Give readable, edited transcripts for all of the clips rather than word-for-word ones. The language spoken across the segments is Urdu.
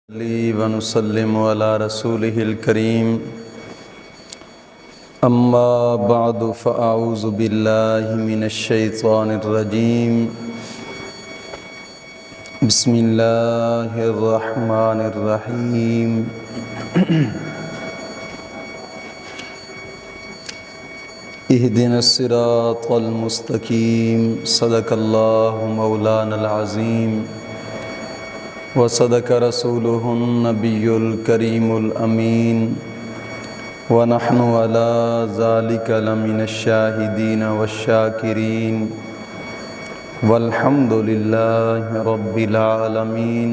نصلي ونسلم على رسوله الكريم أما بعد فأعوذ بالله من الشيطان الرجيم بسم الله الرحمن الرحيم اهدنا الصراط المستقيم صدق الله مولانا العظيم وصدق رسوله النبي الكريم الأمين ونحن على ذلك لمن الشاهدين والشاكرين والحمد لله رب العالمين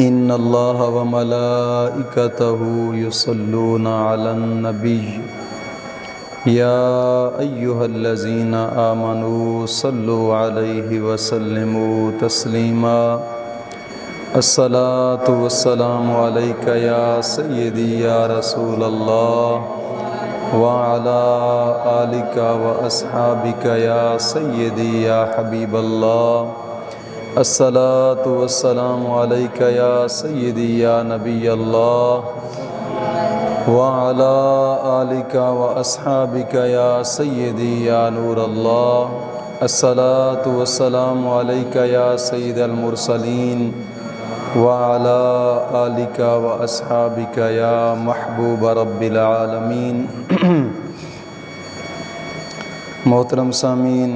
إن الله وملائكته يصلون على النبي يا أيها الذين آمنوا صلوا عليه وسلموا تسليما الصلاة والسلام عليك يا سيدي يا رسول الله وعلى آلك وأصحابك يا سيدي يا حبيب الله الصلاة والسلام عليك يا سيدي يا نبي الله وعلى آلك وأصحابك يا سيدي يا نور الله الصلاة والسلام عليك يا سيد المرسلين وعلى آلك وأصحابك يا محبوب رب العالمين محترم سامعین،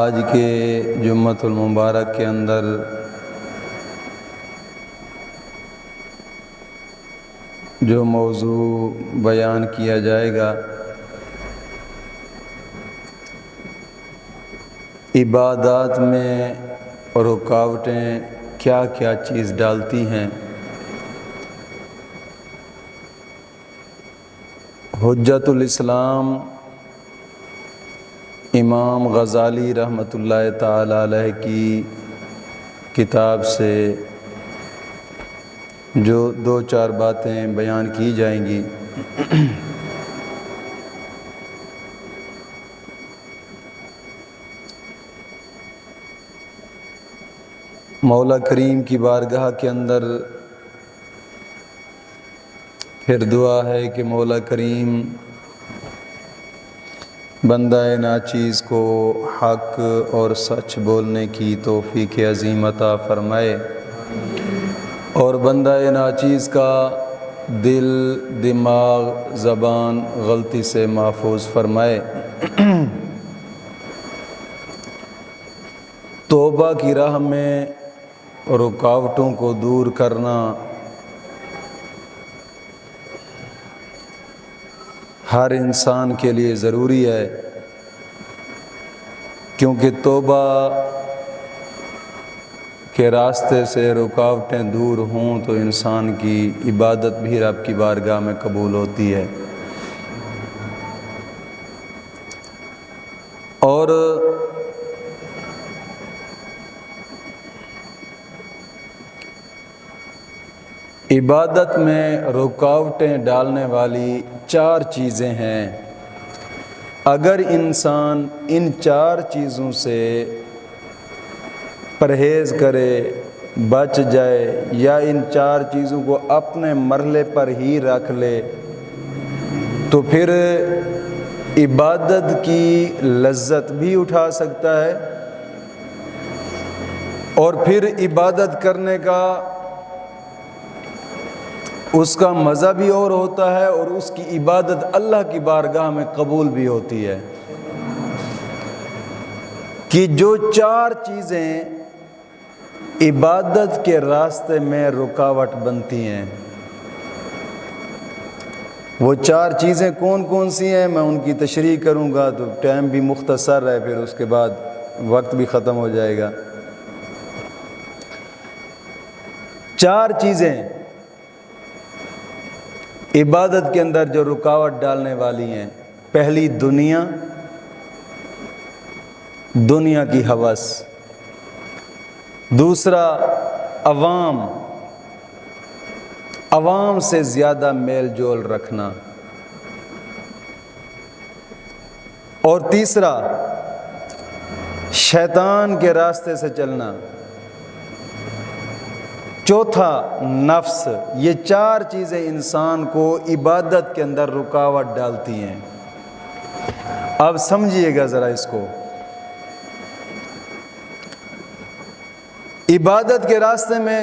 آج کے جمعۃ المبارک کے اندر جو موضوع بیان کیا جائے گا، عبادات میں رکاوٹیں کیا کیا چیز ڈالتی ہیں۔ حجت الاسلام امام غزالی رحمۃ اللہ تعالی علیہ کی کتاب سے جو دو چار باتیں بیان کی جائیں گی۔ مولا کریم کی بارگاہ کے اندر پھر دعا ہے کہ مولا کریم بندہ ناچیز کو حق اور سچ بولنے کی توفیق عظیم عطا فرمائے، اور بندہ ناچیز کا دل، دماغ، زبان غلطی سے محفوظ فرمائے۔ توبہ کی راہ میں رکاوٹوں کو دور کرنا ہر انسان کے لیے ضروری ہے، کیونکہ توبہ کے راستے سے رکاوٹیں دور ہوں تو انسان کی عبادت بھی رب کی بارگاہ میں قبول ہوتی ہے۔ اور عبادت میں رکاوٹیں ڈالنے والی چار چیزیں ہیں۔ اگر انسان ان چار چیزوں سے پرہیز کرے، بچ جائے، یا ان چار چیزوں کو اپنے مرحلے پر ہی رکھ لے، تو پھر عبادت کی لذت بھی اٹھا سکتا ہے، اور پھر عبادت کرنے کا اس کا مزہ بھی اور ہوتا ہے، اور اس کی عبادت اللہ کی بارگاہ میں قبول بھی ہوتی ہے۔ کہ جو چار چیزیں عبادت کے راستے میں رکاوٹ بنتی ہیں، وہ چار چیزیں کون کون سی ہیں میں ان کی تشریح کروں گا تو ٹائم بھی مختصر ہے، پھر اس کے بعد وقت بھی ختم ہو جائے گا۔ چار چیزیں عبادت کے اندر جو رکاوٹ ڈالنے والی ہیں۔ پہلی، دنیا کی ہوس۔ دوسرا، عوام سے زیادہ میل جول رکھنا۔ اور تیسرا، شیطان کے راستے سے چلنا، چوتھا نفس، یہ چار چیزیں انسان کو عبادت کے اندر رکاوٹ ڈالتی ہیں۔ اب سمجھیے گا ذرا اس کو، عبادت کے راستے میں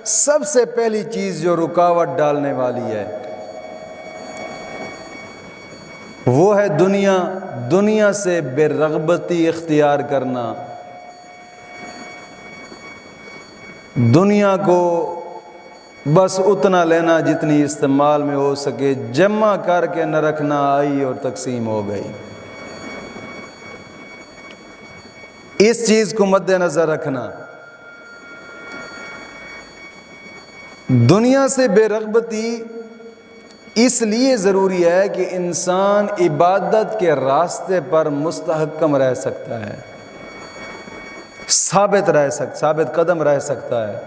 سب سے پہلی چیز جو رکاوٹ ڈالنے والی ہے وہ ہے دنیا سے بے رغبتی اختیار کرنا، دنیا کو بس اتنا لینا جتنی استعمال میں ہو سکے، جمع کر کے نہ رکھنا، آئی اور تقسیم ہو گئی۔ اس چیز کو مد نظر رکھنا، دنیا سے بے رغبتی اس لیے ضروری ہے کہ انسان عبادت کے راستے پر مستحکم رہ سکتا ہے، ثابت قدم رہ سکتا ہے،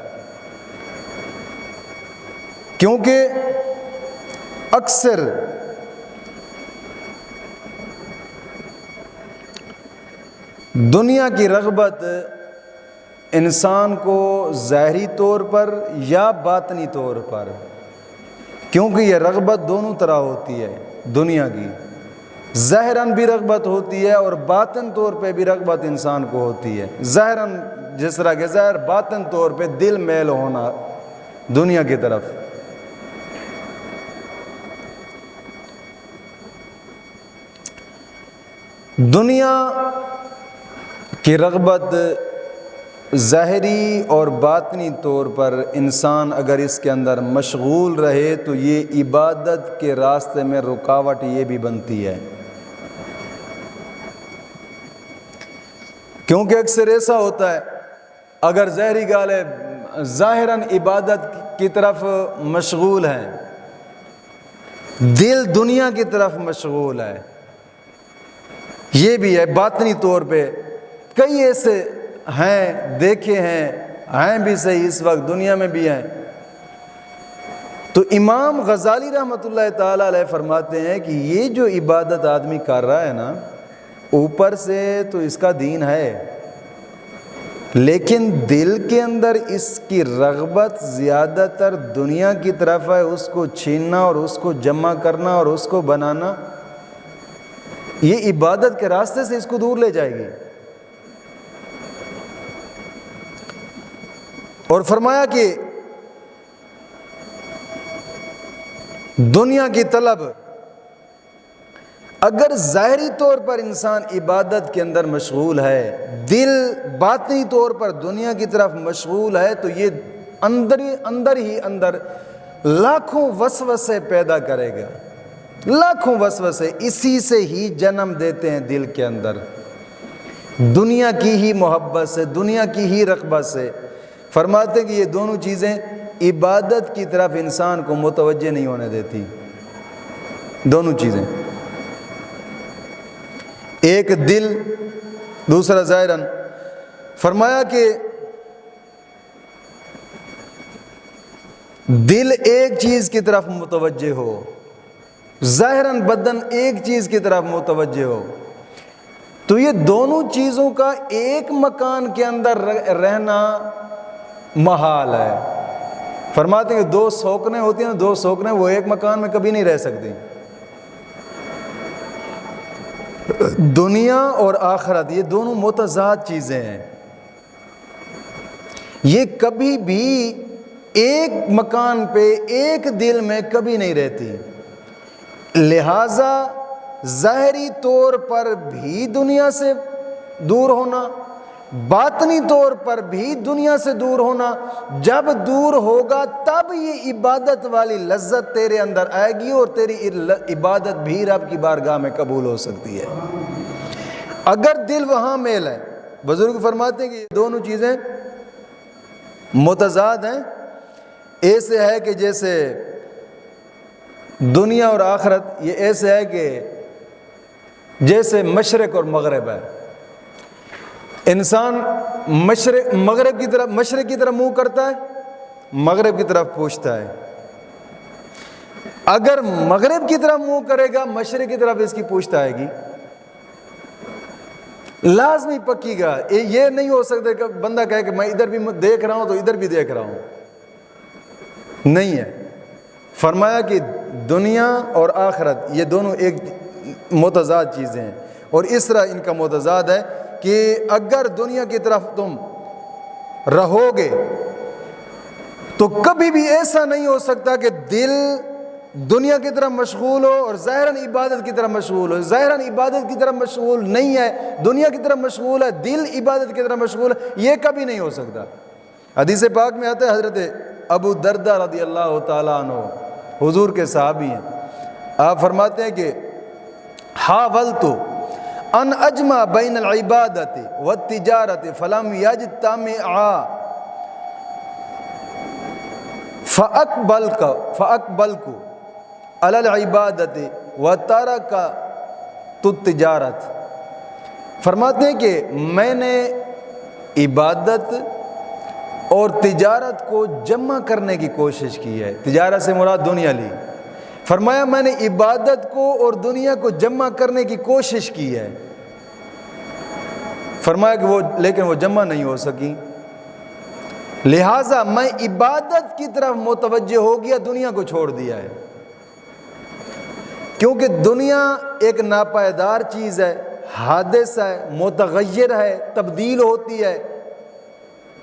کیونکہ اکثر دنیا کی رغبت انسان کو ظاہری طور پر یا باطنی طور پر، کیونکہ یہ رغبت دونوں طرح ہوتی ہے دنیا کی، ظاہراً بھی رغبت ہوتی ہے اور باطن طور پہ بھی رغبت انسان کو ہوتی ہے۔ ظاہراً جس طرح کہ ظاہر، باطن طور پہ دل میل ہونا دنیا کی طرف۔ دنیا کی رغبت ظاہری اور باطنی طور پر انسان اگر اس کے اندر مشغول رہے تو یہ عبادت کے راستے میں رکاوٹ یہ بھی بنتی ہے، کیونکہ اکثر ایسا ہوتا ہے اگر ظاہری غالب ظاہراً عبادت کی طرف مشغول ہیں، دل دنیا کی طرف مشغول ہے، یہ بھی ہے باطنی طور پہ کئی ایسے ہیں، دیکھے ہیں بھی صحیح، اس وقت دنیا میں بھی ہیں۔ تو امام غزالی رحمۃ اللہ تعالی علیہ فرماتے ہیں کہ یہ جو عبادت آدمی کر رہا ہے نا، اوپر سے تو اس کا دین ہے، لیکن دل کے اندر اس کی رغبت زیادہ تر دنیا کی طرف ہے، اس کو چھیننا اور اس کو جمع کرنا اور اس کو بنانا، یہ عبادت کے راستے سے اس کو دور لے جائے گی۔ اور فرمایا کہ دنیا کی طلب اگر ظاہری طور پر انسان عبادت کے اندر مشغول ہے، دل باطنی طور پر دنیا کی طرف مشغول ہے، تو یہ اندر ہی لاکھوں وسوسے پیدا کرے گا، لاکھوں وسوسے اسی سے ہی جنم دیتے ہیں دل کے اندر، دنیا کی ہی محبت سے، دنیا کی ہی رغبت سے۔ فرماتے ہیں کہ یہ دونوں چیزیں عبادت کی طرف انسان کو متوجہ نہیں ہونے دیتی، دونوں چیزیں، ایک دل، دوسرا ظاہراً۔ فرمایا کہ دل ایک چیز کی طرف متوجہ ہو، ظاہراً بدن ایک چیز کی طرف متوجہ ہو، تو یہ دونوں چیزوں کا ایک مکان کے اندر رہنا محال ہے۔ فرماتے ہیں کہ دو سوکنیں ہوتی ہیں، دو سوکنیں وہ ایک مکان میں کبھی نہیں رہ سکتی، دنیا اور آخرت یہ دونوں متضاد چیزیں ہیں، یہ کبھی بھی ایک مکان پہ ایک دل میں کبھی نہیں رہتی، لہذا ظاہری طور پر بھی دنیا سے دور ہونا، باطنی طور پر بھی دنیا سے دور ہونا، جب دور ہوگا تب یہ عبادت والی لذت تیرے اندر آئے گی اور تیری عبادت بھی رب کی بارگاہ میں قبول ہو سکتی ہے، اگر دل وہاں میل ہے۔ بزرگ فرماتے ہیں کہ یہ دونوں چیزیں متضاد ہیں، ایسے ہے کہ جیسے دنیا اور آخرت، یہ ایسے ہے کہ جیسے مشرق اور مغرب ہے، انسان مشرق کی طرف منہ کرتا ہے، مغرب کی طرف پوچھتا ہے، اگر مغرب کی طرف منہ کرے گا مشرق کی طرف اس کی پوچھتا آئے گی، لازمی پکی گا. یہ نہیں ہو سکتا کہ بندہ کہے کہ میں ادھر بھی دیکھ رہا ہوں تو ادھر بھی دیکھ رہا ہوں. نہیں ہے. فرمایا کہ دنیا اور آخرت یہ دونوں ایک متضاد چیزیں ہیں، اور اس طرح ان کا متضاد ہے کہ اگر دنیا کی طرف تم رہو گے تو کبھی بھی ایسا نہیں ہو سکتا کہ دل دنیا کی طرف مشغول ہو اور ظاہراً عبادت کی طرف مشغول ہو. ظاہراً عبادت کی طرف مشغول نہیں ہے، دنیا کی طرف مشغول ہے، دل عبادت کی طرف مشغول ہے، یہ کبھی نہیں ہو سکتا. حدیث پاک میں آتا ہے، حضرت ابو دردہ رضی اللہ تعالیٰ عنہ حضور کے صحابی ہیں، آپ فرماتے ہیں کہ حاولت ان اجمع بین العبادت والتجارت فلم یجتمعا فاقبلک علی العبادت وترکت التجارت. فرماتے ہیں کہ میں نے عبادت اور تجارت کو جمع کرنے کی کوشش کی ہے. تجارت سے مراد دنیا لی. فرمایا میں نے عبادت کو اور دنیا کو جمع کرنے کی کوشش کی ہے. فرمایا کہ لیکن وہ جمع نہیں ہو سکی، لہٰذا میں عبادت کی طرف متوجہ ہو گیا، دنیا کو چھوڑ دیا ہے. کیونکہ دنیا ایک ناپائیدار چیز ہے، حادث ہے، متغیر ہے، تبدیل ہوتی ہے،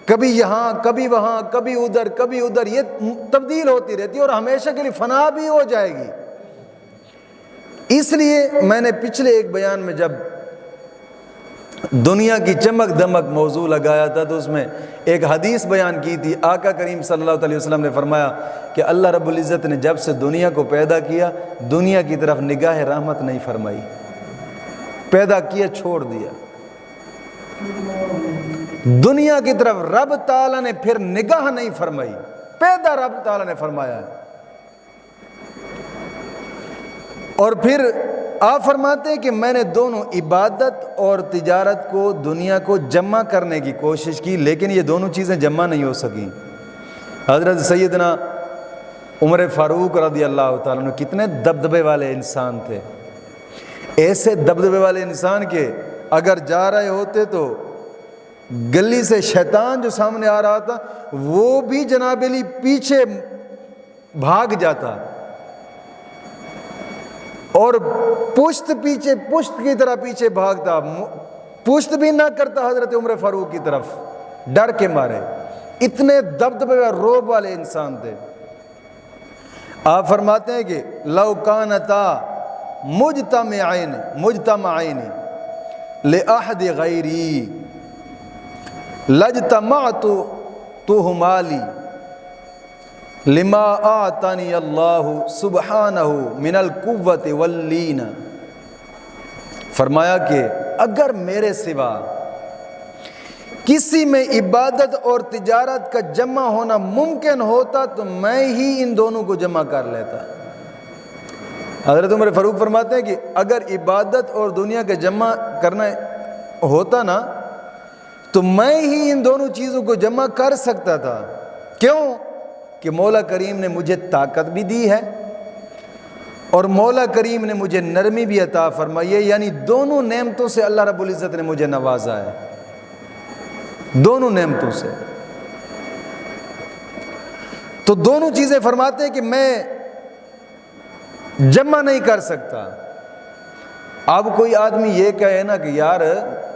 کبھی یہاں کبھی وہاں کبھی ادھر یہ تبدیل ہوتی رہتی ہے اور ہمیشہ کے لیے فنا بھی ہو جائے گی. اس لیے میں نے پچھلے ایک بیان میں جب دنیا کی چمک دمک موضوع لگایا تھا تو اس میں ایک حدیث بیان کی تھی. آقا کریم صلی اللہ علیہ وسلم نے فرمایا کہ اللہ رب العزت نے جب سے دنیا کو پیدا کیا دنیا کی طرف نگاہ رحمت نہیں فرمائی. پیدا کیا چھوڑ دیا. دنیا کی طرف رب تعالیٰ نے پھر نگاہ نہیں فرمائی، پیدا رب تعالیٰ نے فرمایا ہے. اور پھر آپ فرماتے ہیں کہ میں نے دونوں عبادت اور تجارت کو دنیا کو جمع کرنے کی کوشش کی، لیکن یہ دونوں چیزیں جمع نہیں ہو سکیں. حضرت سیدنا عمر فاروق رضی اللہ تعالیٰ عنہ کتنے دبدبے والے انسان تھے. ایسے دبدبے والے انسان کے اگر جا رہے ہوتے تو گلی سے شیطان جو سامنے آ رہا تھا وہ بھی جناب علی پیچھے بھاگ جاتا اور پشت کی طرح پیچھے بھاگتا، پشت بھی نہ کرتا حضرت عمر فاروق کی طرف ڈر کے مارے. اتنے دبدبے اور روب والے انسان تھے. آپ فرماتے ہیں کہ لو کانتا مجتمعین لأحد غیری لجتمعت تہمالی لما آتانی اللہ سبحانہ من القوت واللین. فرمایا کہ اگر میرے سوا کسی میں عبادت اور تجارت کا جمع ہونا ممکن ہوتا تو میں ہی ان دونوں کو جمع کر لیتا. حضرت عمر فاروق فرماتے ہیں کہ اگر عبادت اور دنیا کا جمع کرنا ہوتا نا تو میں ہی ان دونوں چیزوں کو جمع کر سکتا تھا. کیوں؟ کہ مولا کریم نے مجھے طاقت بھی دی ہے اور مولا کریم نے مجھے نرمی بھی عطا فرمائی ہے. یعنی دونوں نعمتوں سے اللہ رب العزت نے مجھے نوازا ہے، دونوں نعمتوں سے. تو دونوں چیزیں فرماتے ہیں کہ میں جمع نہیں کر سکتا. اب کوئی آدمی یہ کہے نا کہ یار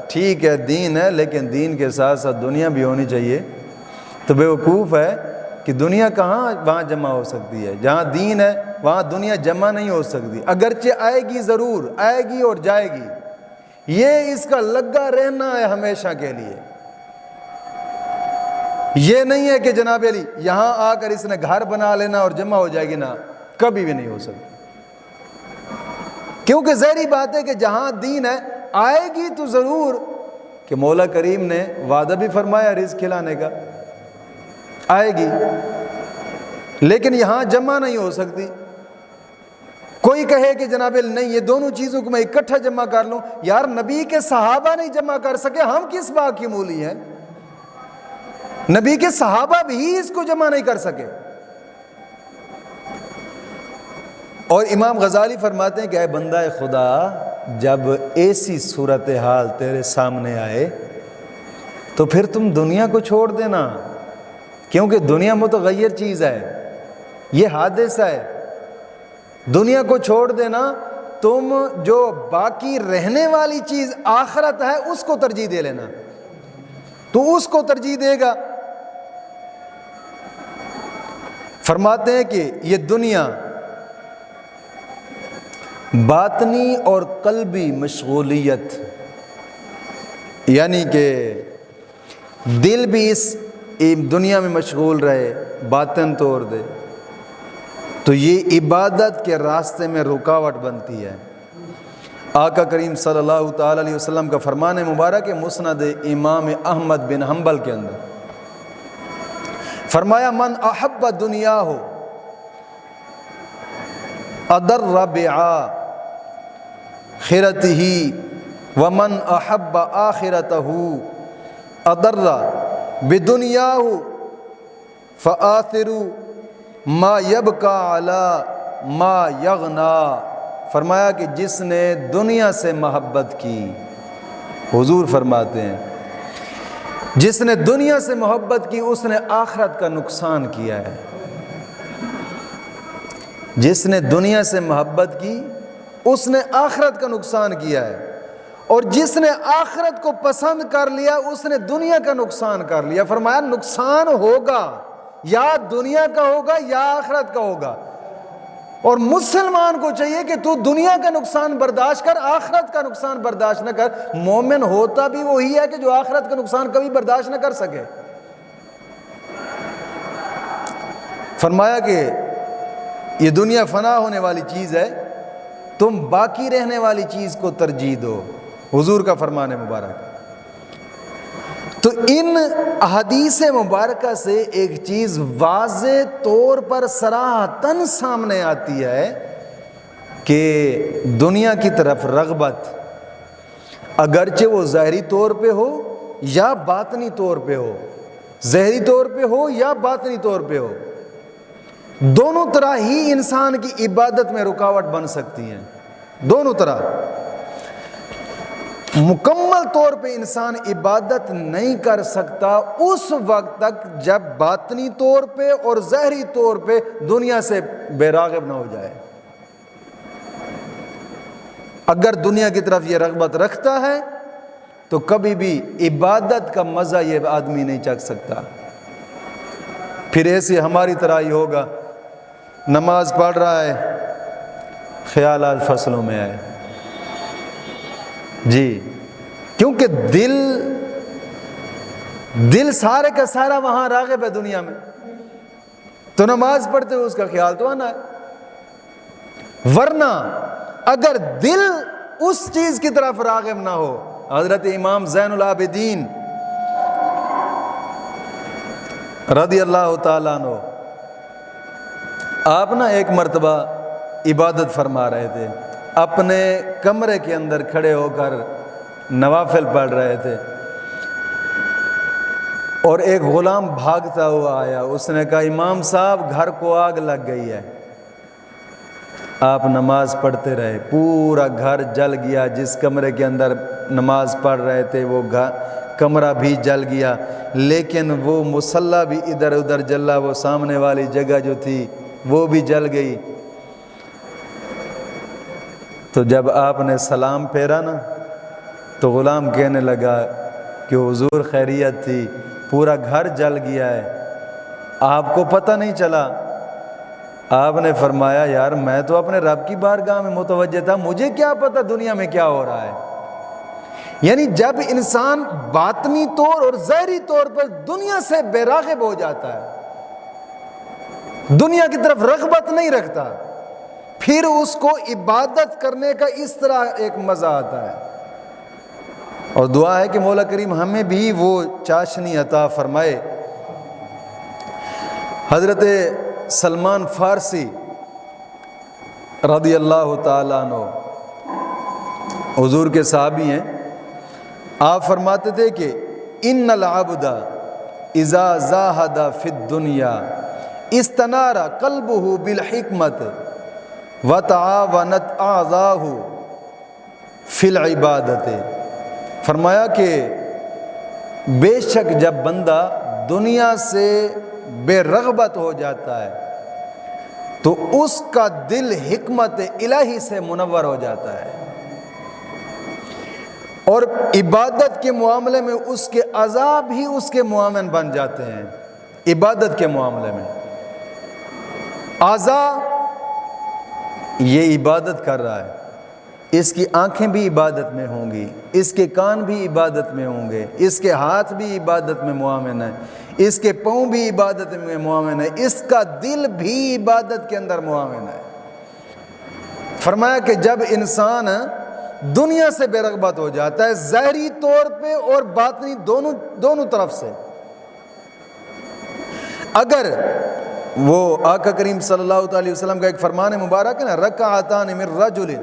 ٹھیک ہے دین ہے لیکن دین کے ساتھ ساتھ دنیا بھی ہونی چاہیے، تو بے وقوف ہے کہ دنیا کہاں وہاں جمع ہو سکتی ہے. جہاں دین ہے وہاں دنیا جمع نہیں ہو سکتی. اگرچہ آئے گی، ضرور آئے گی اور جائے گی، یہ اس کا لگا رہنا ہے ہمیشہ کے لیے. یہ نہیں ہے کہ جناب علی یہاں آ کر اس نے گھر بنا لینا اور جمع ہو جائے گی، نا، کبھی بھی نہیں ہو سکتی. کیونکہ ظاہری بات ہے کہ جہاں دین ہے آئے گی تو ضرور، کہ مولا کریم نے وعدہ بھی فرمایا رزق کھلانے کا، آئے گی، لیکن یہاں جمع نہیں ہو سکتی. کوئی کہے کہ جناب نہیں یہ دونوں چیزوں کو میں اکٹھا جمع کر لوں، یار نبی کے صحابہ نہیں جمع کر سکے، ہم کس بات کی مولی ہیں؟ نبی کے صحابہ بھی اس کو جمع نہیں کر سکے. اور امام غزالی فرماتے ہیں کہ اے بندہ خدا، جب ایسی صورتحال تیرے سامنے آئے تو پھر تم دنیا کو چھوڑ دینا، کیونکہ دنیا متغیر چیز ہے، یہ حادثہ ہے۔ دنیا کو چھوڑ دینا، تم جو باقی رہنے والی چیز آخرت ہے اس کو ترجیح دے لینا، تو اس کو ترجیح دے گا۔ فرماتے ہیں کہ یہ دنیا باطنی اور قلبی مشغولیت، یعنی کہ دل بھی اس دنیا میں مشغول رہے، باطن توڑ دے، تو یہ عبادت کے راستے میں رکاوٹ بنتی ہے۔ آقا کریم صلی اللہ تعالی علیہ وسلم کا فرمان مبارک ہے مسند امام احمد بن حنبل کے اندر، فرمایا من احب دنیا ہو اضر بآخرتہ ومن احب آخرتہ اضر بدنیاہ فآثروا ما یبقى علی ما یغنا۔ فرمایا کہ جس نے دنیا سے محبت کی، حضور فرماتے ہیں جس نے دنیا سے محبت کی اس نے آخرت کا نقصان کیا ہے۔ جس نے دنیا سے محبت کی اس نے آخرت کا نقصان کیا ہے، اور جس نے آخرت کو پسند کر لیا اس نے دنیا کا نقصان کر لیا۔ فرمایا نقصان ہوگا، یا دنیا کا ہوگا یا آخرت کا ہوگا، اور مسلمان کو چاہیے کہ تو دنیا کا نقصان برداشت کر، آخرت کا نقصان برداشت نہ کر۔ مومن ہوتا بھی وہی ہے کہ جو آخرت کا نقصان کبھی برداشت نہ کر سکے۔ فرمایا کہ یہ دنیا فنا ہونے والی چیز ہے، تم باقی رہنے والی چیز کو ترجیح دو، حضور کا فرمان مبارک۔ تو ان احادیث مبارکہ سے ایک چیز واضح طور پر صراحتاً سامنے آتی ہے کہ دنیا کی طرف رغبت، اگرچہ وہ ظاہری طور پہ ہو یا باطنی طور پہ ہو، ظاہری طور پہ ہو یا باطنی طور پہ ہو، دونوں طرح ہی انسان کی عبادت میں رکاوٹ بن سکتی ہیں، دونوں طرح۔ مکمل طور پہ انسان عبادت نہیں کر سکتا اس وقت تک جب باطنی طور پہ اور ظاہری طور پہ دنیا سے بے راغب نہ ہو جائے۔ اگر دنیا کی طرف یہ رغبت رکھتا ہے تو کبھی بھی عبادت کا مزہ یہ آدمی نہیں چکھ سکتا۔ پھر ایسے ہماری طرح ہی ہوگا، نماز پڑھ رہا ہے، خیالات فصلوں میں آئے جی، کیونکہ دل سارے کا سارا وہاں راغب ہے دنیا میں، تو نماز پڑھتے ہوئے اس کا خیال تو آنا ہے۔ ورنہ اگر دل اس چیز کی طرف راغب نہ ہو، حضرت امام زین العابدین رضی اللہ تعالیٰ عنہ آپ نا ایک مرتبہ عبادت فرما رہے تھے، اپنے کمرے کے اندر کھڑے ہو کر نوافل پڑھ رہے تھے، اور ایک غلام بھاگتا ہوا آیا، اس نے کہا امام صاحب گھر کو آگ لگ گئی ہے۔ آپ نماز پڑھتے رہے، پورا گھر جل گیا، جس کمرے کے اندر نماز پڑھ رہے تھے وہ کمرہ بھی جل گیا، لیکن وہ مصلی بھی ادھر ادھر جلا، وہ سامنے والی جگہ جو تھی وہ بھی جل گئی۔ تو جب آپ نے سلام پھیرا نا تو غلام کہنے لگا کہ حضور خیریت تھی، پورا گھر جل گیا ہے، آپ کو پتہ نہیں چلا؟ آپ نے فرمایا یار میں تو اپنے رب کی بارگاہ میں متوجہ تھا، مجھے کیا پتہ دنیا میں کیا ہو رہا ہے۔ یعنی جب انسان باطنی طور اور ظاہری طور پر دنیا سے بے راغب ہو جاتا ہے، دنیا کی طرف رغبت نہیں رکھتا، پھر اس کو عبادت کرنے کا اس طرح ایک مزہ آتا ہے۔ اور دعا ہے کہ مولا کریم ہمیں بھی وہ چاشنی عطا فرمائے۔ حضرت سلمان فارسی رضی اللہ تعالیٰ عنہ حضور کے صحابی ہیں، آپ فرماتے تھے کہ ان العبد اذا زاہد فی الدنیا استنار قلبہ بالحکمت وتعاونت اعضاہ فی العبادت، فرمایا کہ بے شک جب بندہ دنیا سے بے رغبت ہو جاتا ہے تو اس کا دل حکمت الہی سے منور ہو جاتا ہے، اور عبادت کے معاملے میں اس کے عذاب ہی اس کے معاون بن جاتے ہیں۔ عبادت کے معاملے میں اعضاء یہ عبادت کر رہا ہے، اس کی آنکھیں بھی عبادت میں ہوں گی، اس کے کان بھی عبادت میں ہوں گے، اس کے ہاتھ بھی عبادت میں معاون ہے، اس کے پاؤں بھی عبادت میں معاون ہے، اس کا دل بھی عبادت کے اندر معاون ہے۔ فرمایا کہ جب انسان دنیا سے بے رغبت ہو جاتا ہے ظاہری طور پہ اور باطنی دونوں طرف سے، اگر وہ آقا کریم صلی اللہ علیہ وسلم کا ایک فرمان مبارک ہے نا، رکعتان من رجل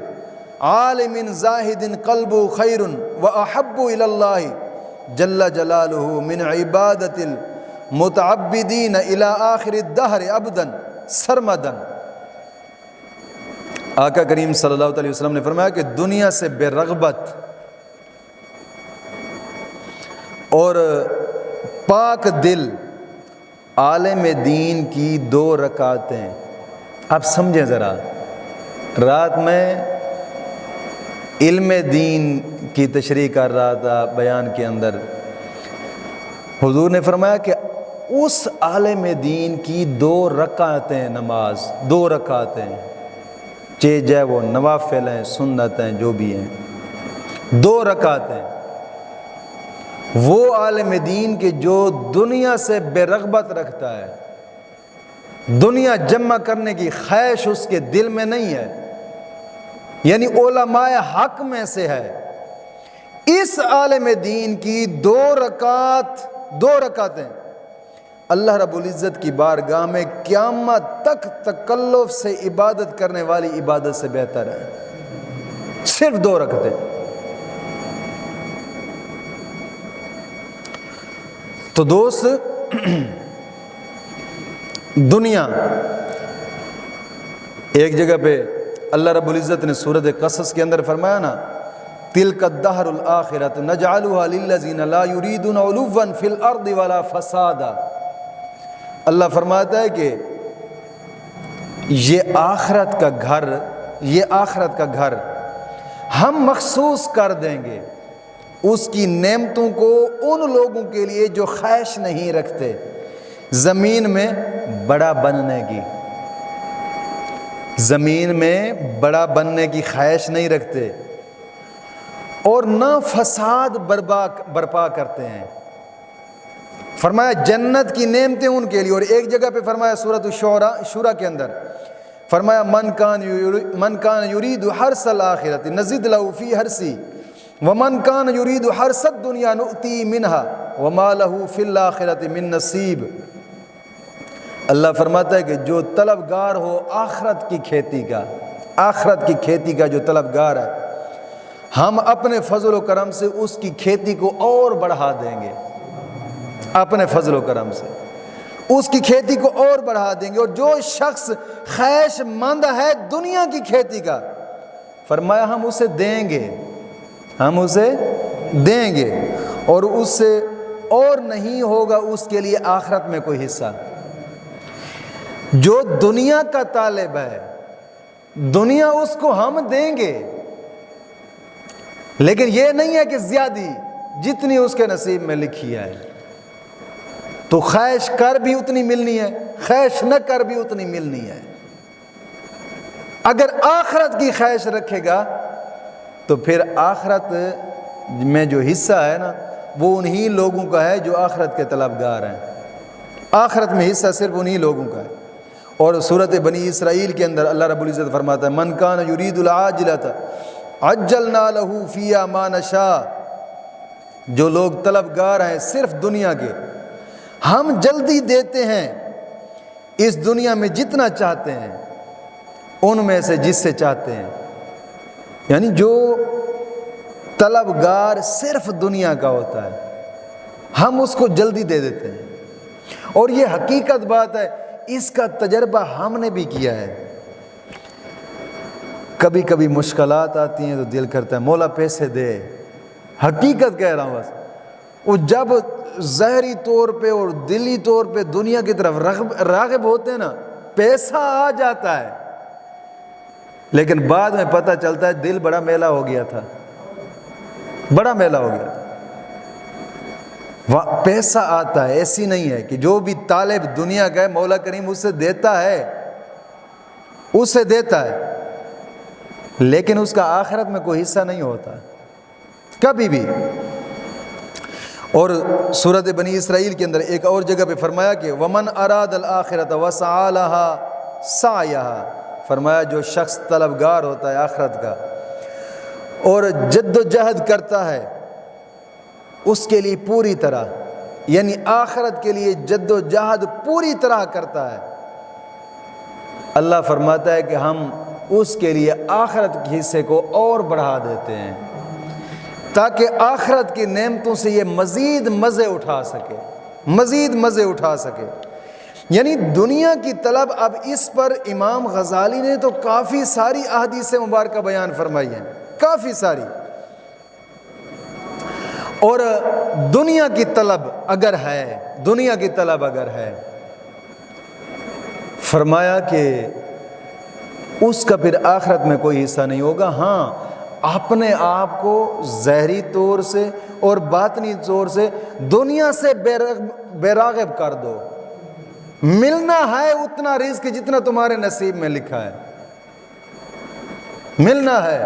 عالم زاہد قلب خیر واحب الی اللہ جل جلالہ من عبادت المتعبدین الی آخر الدہر عبدا سرمدا۔ آقا کریم صلی اللہ علیہ وسلم نے فرمایا کہ دنیا سے بے رغبت اور پاک دل عالم دین کی 2 رکعتیں، اب سمجھیں ذرا، رات میں علم دین کی تشریح کر رہا تھا بیان کے اندر، حضور نے فرمایا کہ اس عالم دین کی 2 رکعتیں نماز، 2 رکعتیں چاہے وہ نوافل ہیں سنت ہیں جو بھی ہیں، 2 رکعتیں، وہ عالم دین کے جو دنیا سے بے رغبت رکھتا ہے، دنیا جمع کرنے کی خواہش اس کے دل میں نہیں ہے، یعنی علماء حق میں سے ہے، اس عالم دین کی 2 رکعتیں اللہ رب العزت کی بارگاہ میں قیامت تک تکلف سے عبادت کرنے والی عبادت سے بہتر ہے، صرف 2 رکعتیں۔ تو دوست، دنیا ایک جگہ پہ اللہ رب العزت نے سورۃ قصص کے اندر فرمایا نا، تلک الدہر الآخرۃ نجعلها للذین لا یریدون علوا فی الارض ولا فسادا۔ اللہ فرماتا ہے کہ یہ آخرت کا گھر ہم مخصوص کر دیں گے اس کی نعمتوں کو ان لوگوں کے لیے جو خواہش نہیں رکھتے زمین میں بڑا بننے کی، زمین میں بڑا بننے کی خواہش نہیں رکھتے اور نہ فساد برپا کرتے ہیں۔ فرمایا جنت کی نعمتیں ان کے لیے، اور ایک جگہ پہ فرمایا سورۃ الشورى کے اندر فرمایا من کان یرید حرث الآخرۃ نزد له فی حرثہ ومن کان یرید حرث الدنیا نؤتی منہا وما له فی الآخرۃ من نصیب۔ اللہ فرماتا ہے کہ جو طلبگار ہو آخرت کی کھیتی کا جو طلبگار ہے، ہم اپنے فضل و کرم سے اس کی کھیتی کو اور بڑھا دیں گے، اپنے فضل و کرم سے اس کی کھیتی کو اور بڑھا دیں گے۔ اور جو شخص خواہش مند ہے دنیا کی کھیتی کا، فرمایا ہم اسے دیں گے اور اس سے اور نہیں ہوگا اس کے لیے آخرت میں کوئی حصہ۔ جو دنیا کا طالب ہے، دنیا اس کو ہم دیں گے، لیکن یہ نہیں ہے کہ زیادہ جتنی اس کے نصیب میں لکھی ہے، تو خواہش کر بھی اتنی ملنی ہے، خواہش نہ کر بھی اتنی ملنی ہے۔ اگر آخرت کی خواہش رکھے گا تو پھر آخرت میں جو حصہ ہے نا وہ انہی لوگوں کا ہے جو آخرت کے طلبگار ہیں، آخرت میں حصہ صرف انہی لوگوں کا ہے۔ اور سورۃ بنی اسرائیل کے اندر اللہ رب العزت فرماتا ہے من کان یرید العاجلۃ عجلنا له فیہا ما نشاء، جو لوگ طلبگار ہیں صرف دنیا کے، ہم جلدی دیتے ہیں اس دنیا میں جتنا چاہتے ہیں ان میں سے جس سے چاہتے ہیں، یعنی جو طلبگار صرف دنیا کا ہوتا ہے ہم اس کو جلدی دے دیتے ہیں۔ اور یہ حقیقت بات ہے، اس کا تجربہ ہم نے بھی کیا ہے۔ کبھی کبھی مشکلات آتی ہیں تو دل کرتا ہے مولا پیسے دے، حقیقت کہہ رہا ہوں بس۔ وہ جب ظاہری طور پہ اور دلی طور پہ دنیا کی طرف راغب ہوتے ہیں نا، پیسہ آ جاتا ہے، لیکن بعد میں پتہ چلتا ہے دل بڑا میلا ہو گیا تھا، بڑا میلا ہو گیا تھا۔ پیسہ آتا ہے، ایسی نہیں ہے کہ جو بھی طالب دنیا کا ہے مولا کریم اسے دیتا ہے، اسے دیتا ہے، لیکن اس کا آخرت میں کوئی حصہ نہیں ہوتا کبھی بھی۔ اور سورۃ بنی اسرائیل کے اندر ایک اور جگہ پہ فرمایا کہ وَمَنْ أَرَادَ الْآخِرَةَ وَسَعَى لَهَا سَعْيَهَا، فرمایا جو شخص طلبگار ہوتا ہے آخرت کا اور جد و جہد کرتا ہے اس کے لیے پوری طرح، یعنی آخرت کے لیے جد و جہد پوری طرح کرتا ہے، اللہ فرماتا ہے کہ ہم اس کے لیے آخرت کے حصے کو اور بڑھا دیتے ہیں تاکہ آخرت کی نعمتوں سے یہ مزید مزے اٹھا سکے، مزید مزے اٹھا سکے۔ یعنی دنیا کی طلب، اب اس پر امام غزالی نے تو کافی ساری احادیث مبارکہ بیان فرمائی ہیں، کافی ساری۔ اور دنیا کی طلب اگر ہے، دنیا کی طلب اگر ہے، فرمایا کہ اس کا پھر آخرت میں کوئی حصہ نہیں ہوگا۔ ہاں، اپنے آپ کو ظاہری طور سے اور باطنی طور سے دنیا سے بے راغب کر دو، ملنا ہے اتنا رزق جتنا تمہارے نصیب میں لکھا ہے، ملنا ہے۔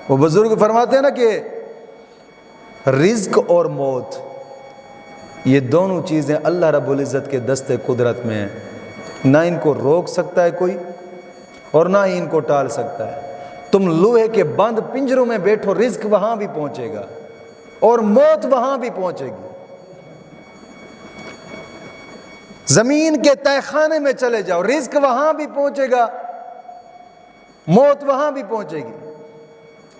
وہ بزرگ فرماتے ہیں نا کہ رزق اور موت یہ دونوں چیزیں اللہ رب العزت کے دست قدرت میں ہیں، نہ ان کو روک سکتا ہے کوئی اور نہ ہی ان کو ٹال سکتا ہے۔ تم لوہے کے بند پنجروں میں بیٹھو، رزق وہاں بھی پہنچے گا اور موت وہاں بھی پہنچے گی۔ زمین کے تہہ خانے میں چلے جاؤ، رزق وہاں بھی پہنچے گا، موت وہاں بھی پہنچے گی۔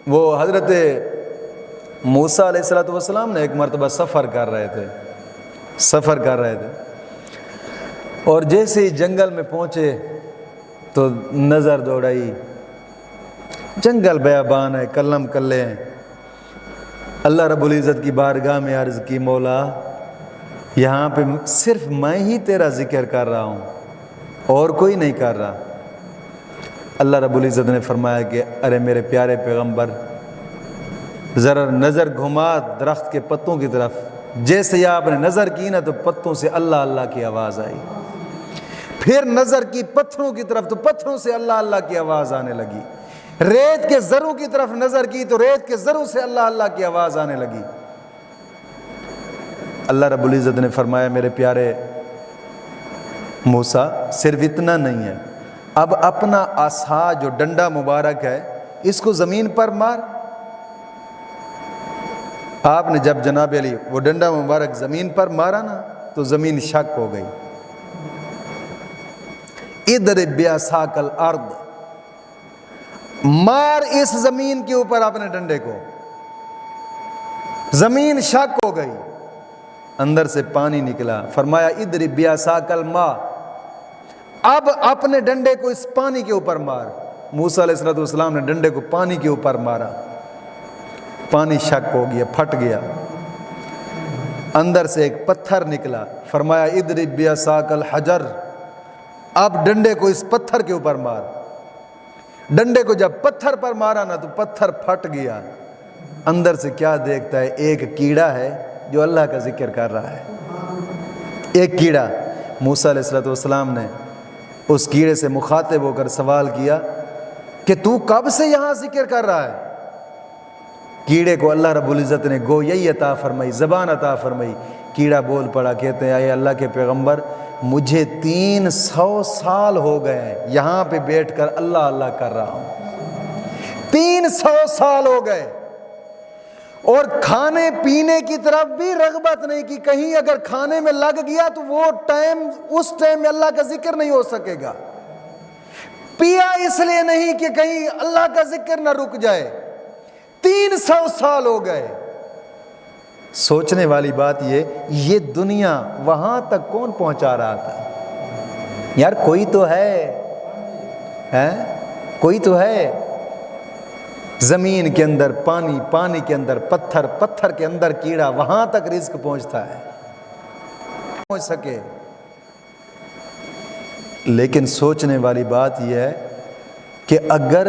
وہ حضرت موسیٰ علیہ السلام نے ایک مرتبہ سفر کر رہے تھے اور جیسے ہی جنگل میں پہنچے تو نظر دوڑائی، جنگل بیابان ہے، کلم کلے ہیں۔ اللہ رب العزت کی بارگاہ میں عرض کی، مولا یہاں پہ صرف میں ہی تیرا ذکر کر رہا ہوں اور کوئی نہیں کر رہا۔ اللہ رب العزت نے فرمایا کہ ارے میرے پیارے پیغمبر، ذرا نظر گھما درخت کے پتوں کی طرف، جیسے ہی آپ نے نظر کی نا تو پتوں سے اللہ اللہ کی آواز آئی، پھر نظر کی پتھروں کی طرف تو پتھروں سے اللہ اللہ کی آواز آنے لگی، ریت کے ذروں کی طرف نظر کی تو ریت کے ذروں سے اللہ اللہ کی آواز آنے لگی۔ اللہ رب العزت نے فرمایا میرے پیارے موسیٰ صرف اتنا نہیں ہے، اب اپنا عصا جو ڈنڈا مبارک ہے اس کو زمین پر مار۔ آپ نے جب جناب علی وہ ڈنڈا مبارک زمین پر مارا نا تو زمین شک ہو گئی۔ اضرب بعصاک الارض، مار اس زمین کے اوپر اپنے ڈنڈے کو، زمین شک ہو گئی، اندر سے پانی نکلا۔ فرمایا اضرب بعصاک الماء، اب اپنے ڈنڈے کو اس پانی کے اوپر مار۔ موسیٰ علیہ السلام نے ڈنڈے کو پانی کے اوپر مارا، پانی شک ہو گیا، پھٹ گیا، اندر سے ایک پتھر نکلا۔ فرمایا اضرب بعصاک الحجر، اب ڈنڈے کو اس پتھر کے اوپر مار۔ ڈنڈے کو جب پتھر پر مارا نا تو پتھر پھٹ گیا، اندر سے کیا دیکھتا ہے؟ ایک کیڑا ہے جو اللہ کا ذکر کر رہا ہے، ایک کیڑا۔ موسیٰ علیہ السلام نے اس کیڑے سے مخاطب ہو کر سوال کیا کہ تو کب سے یہاں ذکر کر رہا ہے؟ کیڑے کو اللہ رب العزت نے گویائی عطا فرمائی، زبان عطا فرمائی۔ کیڑا بول پڑا، کہتے ہیں اے اللہ کے پیغمبر، مجھے 300 سال ہو گئے ہیں یہاں پہ بیٹھ کر اللہ اللہ کر رہا ہوں، 300 سال ہو گئے، اور کھانے پینے کی طرف بھی رغبت نہیں کی، کہیں اگر کھانے میں لگ گیا تو وہ اس ٹائم میں اللہ کا ذکر نہیں ہو سکے گا۔ پیا اس لیے نہیں کہ کہیں اللہ کا ذکر نہ رک جائے، 300 سال ہو گئے۔ سوچنے والی بات یہ دنیا وہاں تک کون پہنچا رہا تھا؟ یار کوئی تو ہے، کوئی تو ہے زمین کے اندر پانی، پانی کے اندر پتھر، پتھر کے اندر کیڑا، وہاں تک رزق پہنچتا ہے، پہنچ سکے۔ لیکن سوچنے والی بات یہ ہے کہ اگر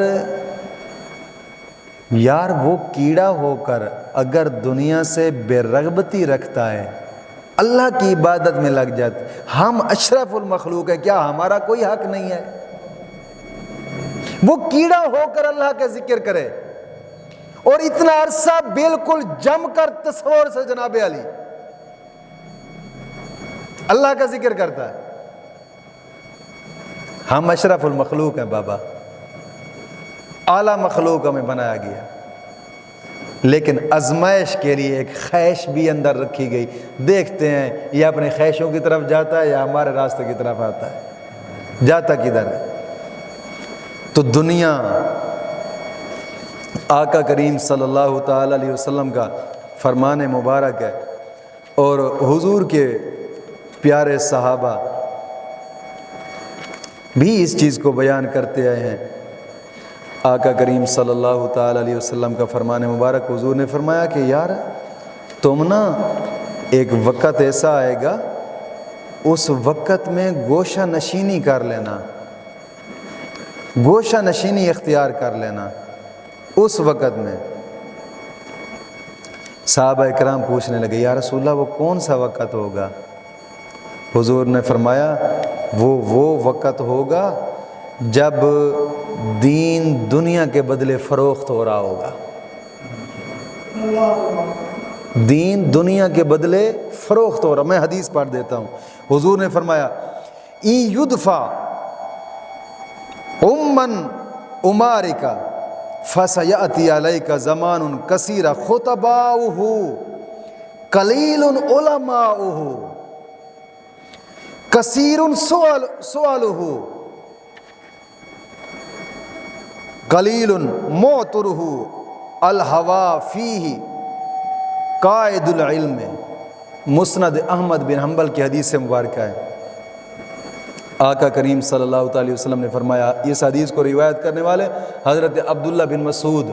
یار وہ کیڑا ہو کر اگر دنیا سے بے رغبتی رکھتا ہے، اللہ کی عبادت میں لگ جاتا، ہم اشرف المخلوق ہیں، کیا ہمارا کوئی حق نہیں ہے؟ وہ کیڑا ہو کر اللہ کا ذکر کرے اور اتنا عرصہ بالکل جم کر تصور سے جناب علی اللہ کا ذکر کرتا ہے۔ ہم اشرف المخلوق ہیں بابا، اعلیٰ مخلوق ہمیں بنایا گیا، لیکن آزمائش کے لیے ایک خواہش بھی اندر رکھی گئی۔ دیکھتے ہیں یہ اپنے خواہشوں کی طرف جاتا ہے یا ہمارے راستے کی طرف آتا ہے، جاتا کدھر ہے؟ تو دنیا آقا کریم صلی اللہ تعالی علیہ وسلم کا فرمان مبارک ہے، اور حضور کے پیارے صحابہ بھی اس چیز کو بیان کرتے آئے ہیں۔ آقا کریم صلی اللہ تعالی علیہ وسلم کا فرمان مبارک، حضور نے فرمایا کہ یار تم نا ایک وقت ایسا آئے گا، اس وقت میں گوشہ نشینی کر لینا، گوشہ نشینی اختیار کر لینا۔ اس وقت میں صحابہ اکرام پوچھنے لگے یا رسول اللہ وہ کون سا وقت ہوگا؟ حضور نے فرمایا وہ وقت ہوگا جب دین دنیا کے بدلے فروخت ہو رہا ہوگا، دین دنیا کے بدلے فروخت ہو رہا۔ میں حدیث پڑھ دیتا ہوں، حضور نے فرمایا این یدفع امن امارکا فسیأتی علیک زمان کثیر خطباؤہ قلیل علماؤہ کثیر سؤالہ قلیل معترہ الہوا فیہ قائد العلم۔ مسند احمد بن حنبل کی حدیث مبارکہ ہے۔ آقا کریم صلی اللہ علیہ وسلم نے فرمایا، اس حدیث کو روایت کرنے والے حضرت عبداللہ بن مسعود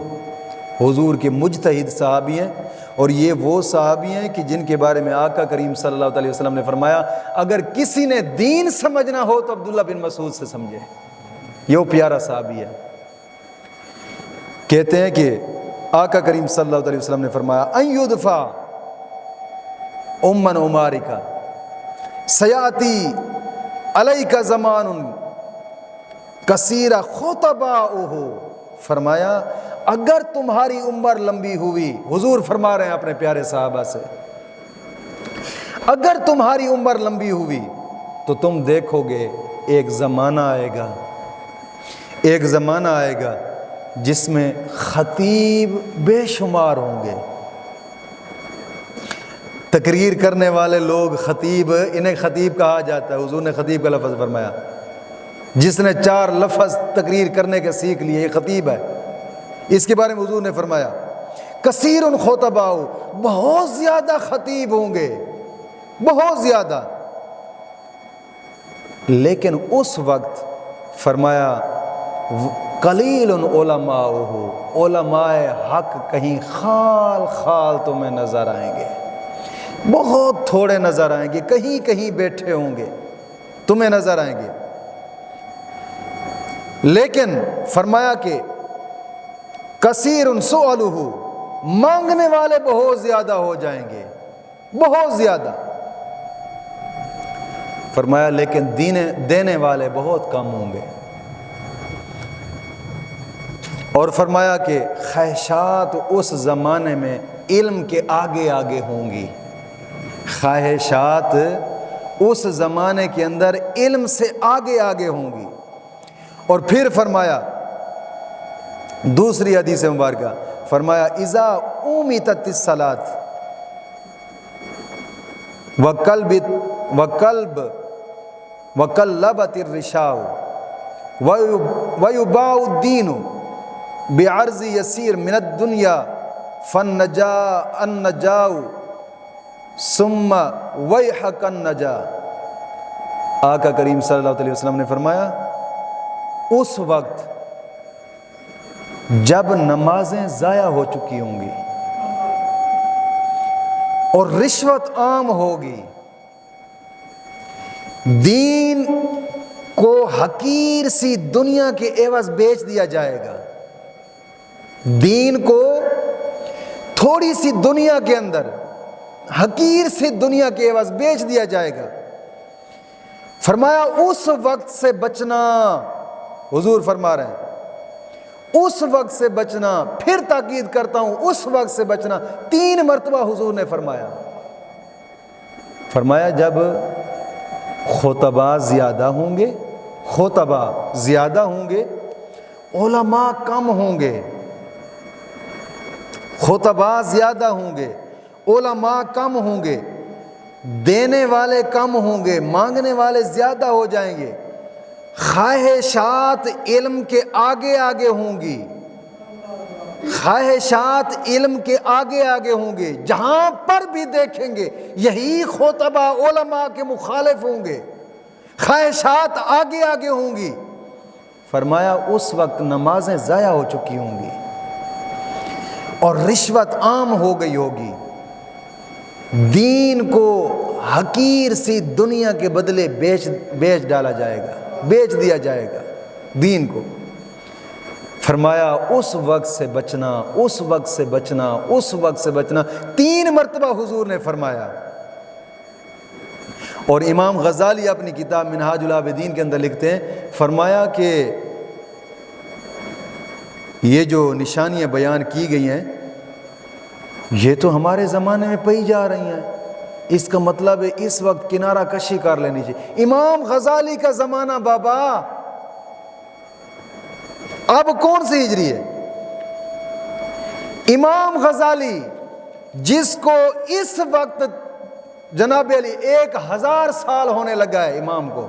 حضور کے مجتہد صحابی ہیں، اور یہ وہ صحابی ہیں کہ جن کے بارے میں آقا کریم صلی اللہ علیہ وسلم نے فرمایا اگر کسی نے دین سمجھنا ہو تو عبداللہ بن مسعود سے سمجھے۔ یہ وہ پیارا صحابی ہے۔ کہتے ہیں کہ آقا کریم صلی اللہ علیہ وسلم نے فرمایا ان یدفع امن امارکا سیاتی علیک زمان کثیر خطباؤہ۔ فرمایا اگر تمہاری عمر لمبی ہوئی، حضور فرما رہے ہیں اپنے پیارے صحابہ سے، اگر تمہاری عمر لمبی ہوئی تو تم دیکھو گے ایک زمانہ آئے گا، ایک زمانہ آئے گا جس میں خطیب بے شمار ہوں گے۔ تقریر کرنے والے لوگ خطیب، انہیں خطیب کہا جاتا ہے۔ حضور نے خطیب کا لفظ فرمایا، جس نے 4 لفظ تقریر کرنے کے سیکھ لیے یہ خطیب ہے۔ اس کے بارے میں حضور نے فرمایا کثیر خطباء، بہت زیادہ خطیب ہوں گے، بہت زیادہ۔ لیکن اس وقت فرمایا قلیل علماؤہ، علماء حق کہیں خال خال تمہیں نظر آئیں گے، بہت تھوڑے نظر آئیں گے، کہیں کہیں بیٹھے ہوں گے تمہیں نظر آئیں گے۔ لیکن فرمایا کہ کثیر سؤالہ، مانگنے والے بہت زیادہ ہو جائیں گے، بہت زیادہ۔ فرمایا لیکن دینے والے بہت کم ہوں گے۔ اور فرمایا کہ خواہشات اس زمانے میں علم کے آگے آگے ہوں گی، خواہشات اس زمانے کے اندر علم سے آگے آگے ہوں گی۔ اور پھر فرمایا دوسری حدیث مبارکہ، فرمایا اذا اومیتت الصلاۃ وقلبت الرشاء ویباع الدین بعرض یسیر من الدنیا فالنجاء ثم ویحک النجاء۔ آقا کریم صلی اللہ علیہ وسلم نے فرمایا اس وقت جب نمازیں ضائع ہو چکی ہوں گی اور رشوت عام ہوگی، دین کو حقیر سی دنیا کے عوض بیچ دیا جائے گا، دین کو تھوڑی سی دنیا کے اندر حقیر سی دنیا کے عوض بیچ دیا جائے گا، فرمایا اس وقت سے بچنا، حضور فرما رہے ہیں اس وقت سے بچنا، پھر تاکید کرتا ہوں اس وقت سے بچنا، 3 مرتبہ حضور نے فرمایا جب خطباء زیادہ ہوں گے، خطباء زیادہ ہوں گے، علماء کم ہوں گے، خطباء زیادہ ہوں گے، علماء کم ہوں گے، دینے والے کم ہوں گے، مانگنے والے زیادہ ہو جائیں گے، خواہشات علم کے آگے آگے ہوں گی، خواہشات علم کے آگے آگے ہوں گے، جہاں پر بھی دیکھیں گے یہی خطباء علماء کے مخالف ہوں گے، خواہشات آگے آگے ہوں گی، فرمایا اس وقت نمازیں ضائع ہو چکی ہوں گی اور رشوت عام ہو گئی ہوگی، دین کو حقیر سی دنیا کے بدلے بیچ ڈالا جائے گا، بیچ دیا جائے گا دین کو، فرمایا اس وقت سے بچنا، اس وقت سے بچنا، اس وقت سے بچنا، 3 مرتبہ حضور نے فرمایا۔ اور امام غزالی اپنی کتاب منہاج العابدین کے اندر لکھتے ہیں، فرمایا کہ یہ جو نشانیاں بیان کی گئی ہیں یہ تو ہمارے زمانے میں پئی جا رہی ہیں، اس کا مطلب ہے اس وقت کنارہ کشی کر لینی چاہیے۔ امام غزالی کا زمانہ بابا، اب کون سی ہجری ہے؟ امام غزالی جس کو اس وقت جناب علی 1000 سال ہونے لگا ہے، امام کو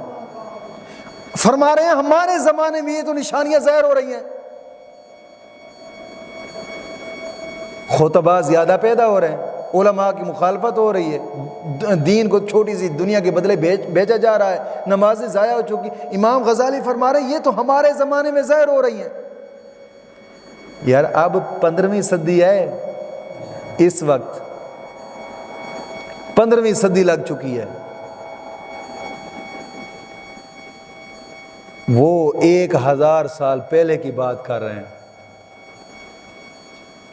فرما رہے ہیں ہمارے زمانے میں یہ تو نشانیاں ظاہر ہو رہی ہیں، خطباء زیادہ پیدا ہو رہے ہیں، علماء کی مخالفت ہو رہی ہے، دین کو چھوٹی سی دنیا کے بدلے بیچا جا رہا ہے، نمازیں ضائع ہو چکی۔ امام غزالی فرما رہے ہیں یہ تو ہمارے زمانے میں ظاہر ہو رہی ہیں۔ یار اب 15ویں صدی ہے، اس وقت 15ویں صدی لگ چکی ہے، وہ 1000 سال پہلے کی بات کر رہے ہیں،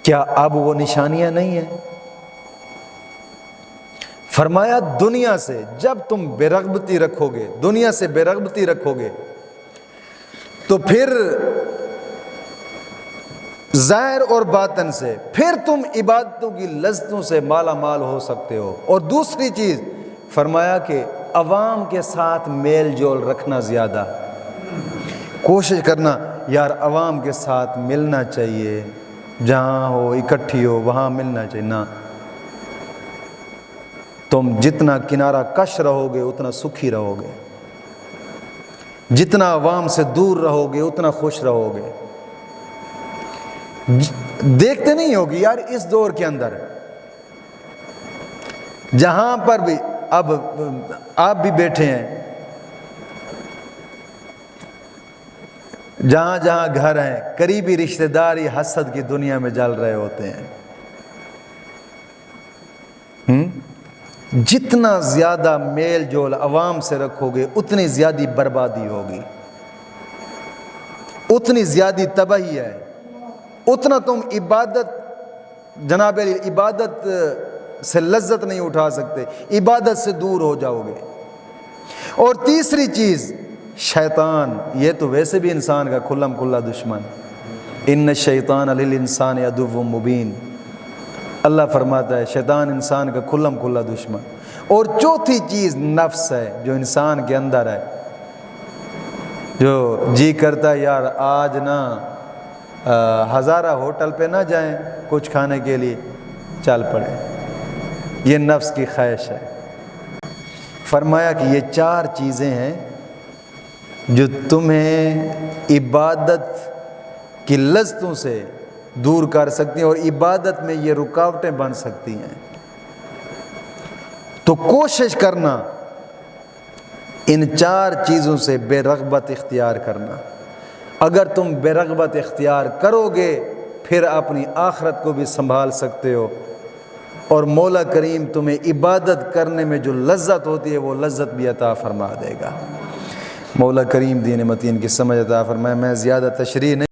کیا اب وہ نشانیاں نہیں ہیں؟ فرمایا دنیا سے جب تم بے رغبتی رکھو گے، دنیا سے بے رغبتی رکھو گے تو پھر ظاہر اور باطن سے پھر تم عبادتوں کی لذتوں سے مالا مال ہو سکتے ہو۔ اور دوسری چیز فرمایا کہ عوام کے ساتھ میل جول رکھنا، زیادہ کوشش کرنا یار عوام کے ساتھ ملنا چاہیے، جہاں ہو اکٹھی ہو وہاں ملنا چاہیے، نہ تم جتنا کنارہ کش رہو گے اتنا سکھی رہو گے، جتنا عوام سے دور رہو گے اتنا خوش رہو گے۔ دیکھتے نہیں ہوگی یار اس دور کے اندر جہاں پر بھی اب آپ بھی بیٹھے ہیں، جہاں جہاں گھر ہیں قریبی رشتہ داری حسد کی دنیا میں جل رہے ہوتے ہیں۔ جتنا زیادہ میل جول عوام سے رکھو گے اتنی زیادہ بربادی ہوگی، اتنی زیادہ تباہی ہے، اتنا تم عبادت جناب علی عبادت سے لذت نہیں اٹھا سکتے، عبادت سے دور ہو جاؤ گے۔ اور تیسری چیز شیطان، یہ تو ویسے بھی انسان کا کھلم کھلا دشمن، ان الشیطان للانسان عدو مبین، اللہ فرماتا ہے شیطان انسان کا کھلم کھلا دشمن۔ اور چوتھی چیز نفس ہے جو انسان کے اندر ہے، جو جی کرتا ہے یار آج نا ہزارہ ہوٹل پہ نہ جائیں کچھ کھانے کے لیے، چل پڑے، یہ نفس کی خواہش ہے۔ فرمایا کہ یہ 4 چیزیں ہیں جو تمہیں عبادت کی لذتوں سے دور کر سکتی ہیں اور عبادت میں یہ رکاوٹیں بن سکتی ہیں، تو کوشش کرنا ان 4 چیزوں سے بے رغبت اختیار کرنا۔ اگر تم بے رغبت اختیار کرو گے پھر اپنی آخرت کو بھی سنبھال سکتے ہو، اور مولا کریم تمہیں عبادت کرنے میں جو لذت ہوتی ہے وہ لذت بھی عطا فرما دے گا۔ مولا کریم دین متین کی سمجھ عطا فرمائے۔ میں زیادہ تشریح نہیں